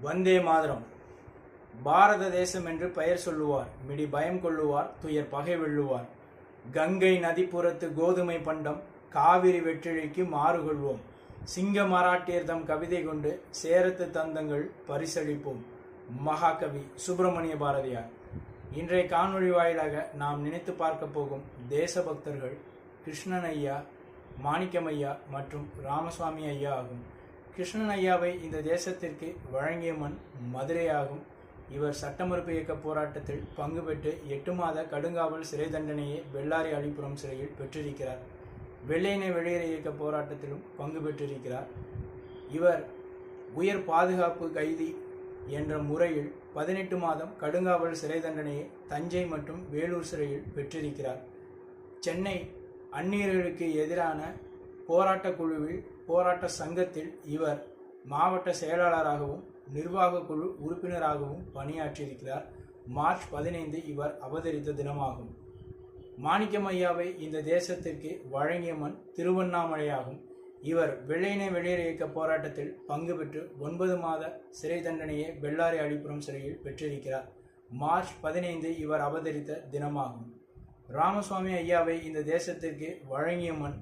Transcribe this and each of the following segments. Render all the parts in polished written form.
வந்தே மாதரம். பாரத தேசம் என்று பெயர் சொல்லுவார், மிடி பயம் கொள்ளுவார், துயர் பகை வெல்லுவார். கங்கை நதிப்புறத்து கோதுமை பண்டம், காவிரி வெற்றிழைக்கு மாறுகொள்வோம். சிங்க மராட்டியர் தம் கவிதை கொண்டு சேரத்து தந்தங்கள் பரிசளிப்போம். மகாகவி சுப்பிரமணிய பாரதியார். இன்றைய காணொளி வாயிலாக நாம் நினைத்து பார்க்க போகும் தேசபக்தர்கள் கிருஷ்ணன் ஐயா, மாணிக்கம் ஐயா மற்றும் ராமசுவாமி ஐயா ஆகும். கிருஷ்ணன் ஐயாவை இந்த தேசத்திற்கு வழங்கிய மண் மதுரை ஆகும். இவர் சட்டமறுப்பு இயக்க போராட்டத்தில் பங்கு பெற்று 8 மாத கடுங்காவல் சிறை தண்டனையை பெல்லாரி அழிப்புறம் சிறையில் பெற்றிருக்கிறார். வெள்ளையனை வெளியேற இயக்க போராட்டத்திலும் பங்கு பெற்றிருக்கிறார். இவர் உயர் பாதுகாப்பு கைதி என்ற முறையில் 18 மாதம் கடுங்காவல் சிறை தண்டனையை தஞ்சை மற்றும் வேலூர் சிறையில் பெற்றிருக்கிறார். சென்னை அந்நியர்களுக்கு எதிரான போராட்ட குழுவில் போராட்ட சங்கத்தில் இவர் மாவட்ட செயலாளராகவும் நிர்வாக குழு உறுப்பினராகவும் பணியாற்றியிருக்கிறார். மார்ச் 15 இவர் அவதரித்த தினமாகும். மாணிக்கம் ஐயாவை இந்த தேசத்திற்கு வழங்கிய மண் திருவண்ணாமலையாகும். இவர் வெள்ளையனை வெளியேற இயக்க போராட்டத்தில் பங்கு பெற்று 9 மாத சிறை தண்டனையை பெல்லாரி அழிப்புறம் சிறையில் பெற்றிருக்கிறார். மார்ச் 15 இவர் அவதரித்த தினமாகும். ராமசுவாமி ஐயாவை இந்த தேசத்திற்கு வழங்கிய மண்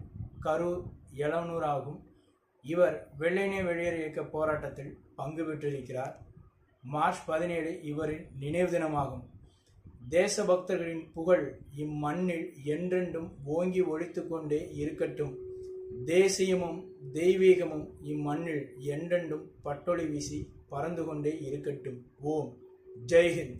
கரூர் எளனூர் ஆகும். இவர் வெள்ளையனை வெளியேற இயக்க போராட்டத்தில் பங்கு பெற்றிருக்கிறார். மார்ச் 17 இவரின் நினைவு தினமாகும். தேசபக்தர்களின் புகழ் இம்மண்ணில் என்றென்றும் ஓங்கி ஒலித்து கொண்டே இருக்கட்டும். தேசியமும் தெய்வீகமும் இம்மண்ணில் என்றென்றும் பட்டொளி வீசி பறந்து கொண்டே இருக்கட்டும். ஓம் ஜெய்ஹிந்த்.